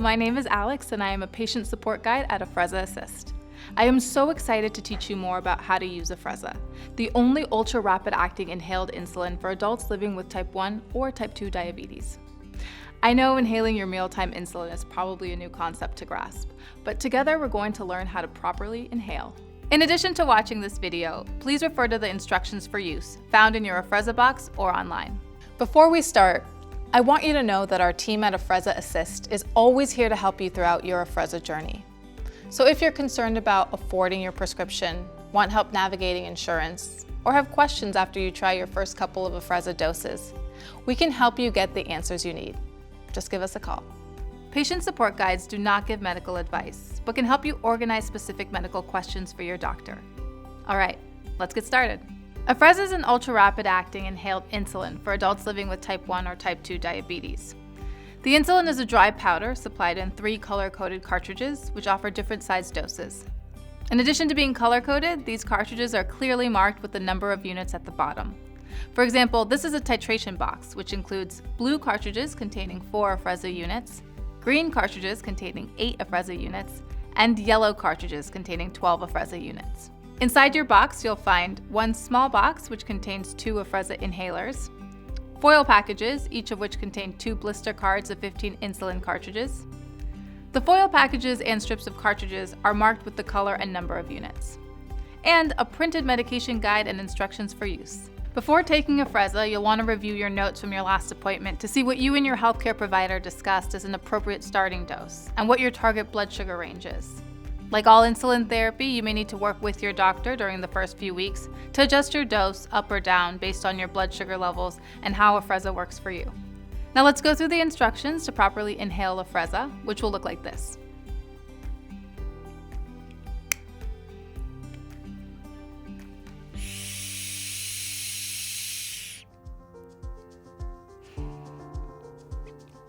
my name is Alex and I am a patient support guide at Afrezza Assist. I am so excited to teach you more about how to use Afrezza, the only ultra-rapid acting inhaled insulin for adults living with type 1 or type 2 diabetes. I know inhaling your mealtime insulin is probably a new concept to grasp, but together we're going to learn how to properly inhale. In addition to watching this video, please refer to the instructions for use found in your Afrezza box or online. Before we start, I want you to know that our team at Afrezza Assist is always here to help you throughout your Afrezza journey. So if you're concerned about affording your prescription, want help navigating insurance, or have questions after you try your first couple of Afrezza doses, we can help you get the answers you need. Just give us a call. Patient support guides do not give medical advice, but can help you organize specific medical questions for your doctor. All right, let's get started. Afrezza is an ultra-rapid acting inhaled insulin for adults living with type 1 or type 2 diabetes. The insulin is a dry powder supplied in 3 color-coded cartridges, which offer different sized doses. In addition to being color-coded, these cartridges are clearly marked with the number of units at the bottom. For example, this is a titration box, which includes blue cartridges containing 4 Afrezza units, green cartridges containing 8 Afrezza units, and yellow cartridges containing 12 Afrezza units. Inside your box, you'll find one small box which contains 2 Afrezza inhalers, foil packages, each of which contain 2 blister cards of 15 insulin cartridges. The foil packages and strips of cartridges are marked with the color and number of units, and a printed medication guide and instructions for use. Before taking Afrezza, you'll want to review your notes from your last appointment to see what you and your healthcare provider discussed as an appropriate starting dose and what your target blood sugar range is. Like all insulin therapy, you may need to work with your doctor during the first few weeks to adjust your dose up or down based on your blood sugar levels and how Afrezza works for you. Now let's go through the instructions to properly inhale Afrezza, which will look like this.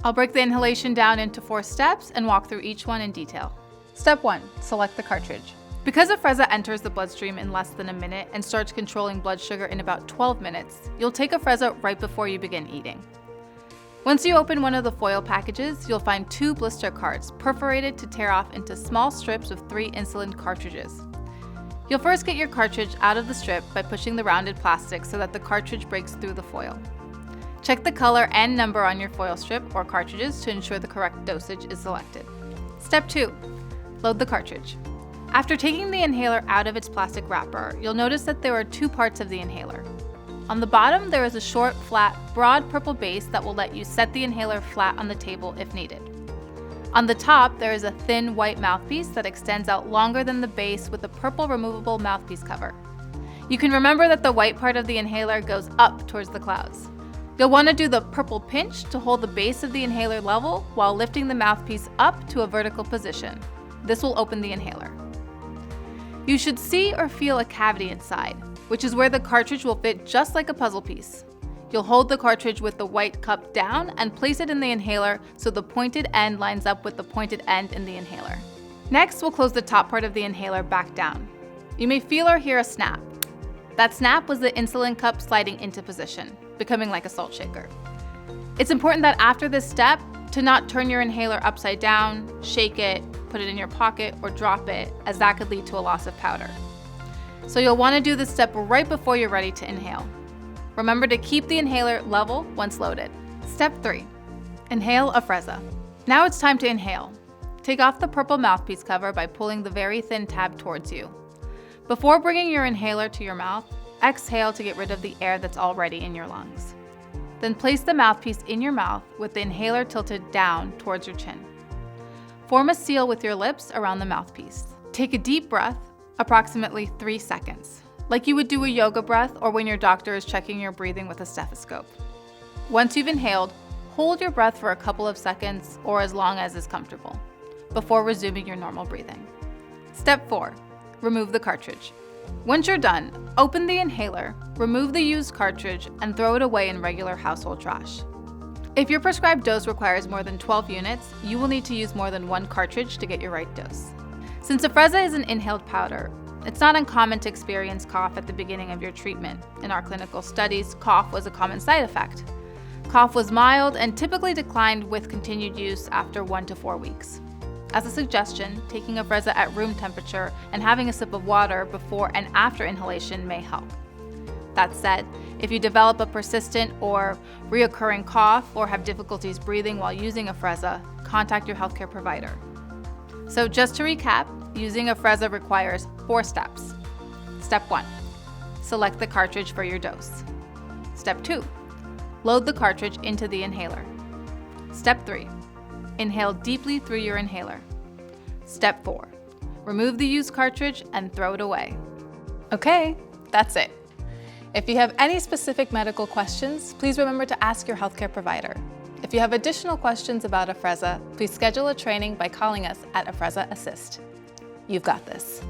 I'll break the inhalation down into 4 steps and walk through each one in detail. Step 1. Select the cartridge. Because Afrezza enters the bloodstream in less than a minute and starts controlling blood sugar in about 12 minutes, you'll take Afrezza right before you begin eating. Once you open one of the foil packages, you'll find 2 blister cards perforated to tear off into small strips of 3 insulin cartridges. You'll first get your cartridge out of the strip by pushing the rounded plastic so that the cartridge breaks through the foil. Check the color and number on your foil strip or cartridges to ensure the correct dosage is selected. Step 2. Load the cartridge. After taking the inhaler out of its plastic wrapper, you'll notice that there are 2 parts of the inhaler. On the bottom, there is a short, flat, broad purple base that will let you set the inhaler flat on the table if needed. On the top, there is a thin white mouthpiece that extends out longer than the base with a purple removable mouthpiece cover. You can remember that the white part of the inhaler goes up towards the clouds. You'll want to do the purple pinch to hold the base of the inhaler level while lifting the mouthpiece up to a vertical position. This will open the inhaler. You should see or feel a cavity inside, which is where the cartridge will fit just like a puzzle piece. You'll hold the cartridge with the white cup down and place it in the inhaler so the pointed end lines up with the pointed end in the inhaler. Next, we'll close the top part of the inhaler back down. You may feel or hear a snap. That snap was the insulin cup sliding into position, becoming like a salt shaker. It's important that after this step, to not turn your inhaler upside down, shake it, put it in your pocket, or drop it, as that could lead to a loss of powder. So you'll want to do this step right before you're ready to inhale. Remember to keep the inhaler level once loaded. Step 3. Inhale Afrezza. Now it's time to inhale. Take off the purple mouthpiece cover by pulling the very thin tab towards you. Before bringing your inhaler to your mouth, exhale to get rid of the air that's already in your lungs. Then place the mouthpiece in your mouth with the inhaler tilted down towards your chin. Form a seal with your lips around the mouthpiece. Take a deep breath, approximately 3 seconds, like you would do a yoga breath or when your doctor is checking your breathing with a stethoscope. Once you've inhaled, hold your breath for a couple of seconds or as long as is comfortable, before resuming your normal breathing. Step 4. Remove the cartridge. Once you're done, open the inhaler, remove the used cartridge, and throw it away in regular household trash. If your prescribed dose requires more than 12 units, you will need to use more than 1 cartridge to get your right dose. Since Afrezza is an inhaled powder, it's not uncommon to experience cough at the beginning of your treatment. In our clinical studies, cough was a common side effect. Cough was mild and typically declined with continued use after 1 to 4 weeks. As a suggestion, taking Afrezza at room temperature and having a sip of water before and after inhalation may help. That said, if you develop a persistent or reoccurring cough or have difficulties breathing while using Afrezza, contact your healthcare provider. So just to recap, using Afrezza requires 4 steps. Step 1, select the cartridge for your dose. Step 2, load the cartridge into the inhaler. Step 3, inhale deeply through your inhaler. Step 4, remove the used cartridge and throw it away. Okay, that's it. If you have any specific medical questions, please remember to ask your healthcare provider. If you have additional questions about Afrezza, please schedule a training by calling us at Afrezza Assist. You've got this.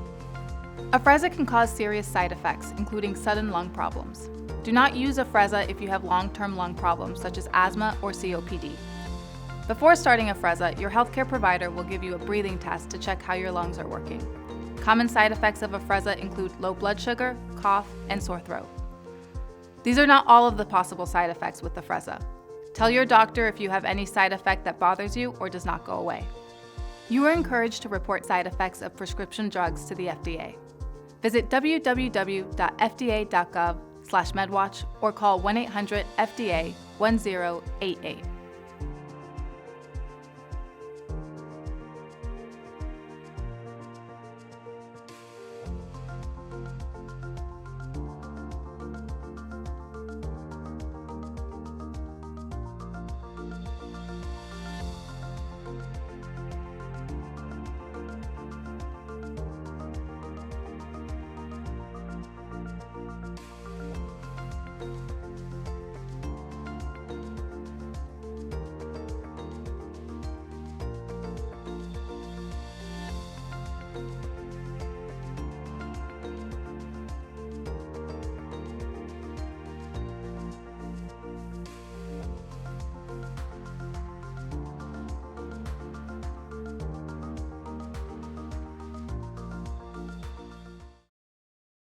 Afrezza can cause serious side effects, including sudden lung problems. Do not use Afrezza if you have long-term lung problems such as asthma or COPD. Before starting Afrezza, your healthcare provider will give you a breathing test to check how your lungs are working. Common side effects of Afrezza include low blood sugar, cough, and sore throat. These are not all of the possible side effects with Afrezza. Tell your doctor if you have any side effect that bothers you or does not go away. You are encouraged to report side effects of prescription drugs to the FDA. Visit www.fda.gov/medwatch or call 1-800-FDA-1088.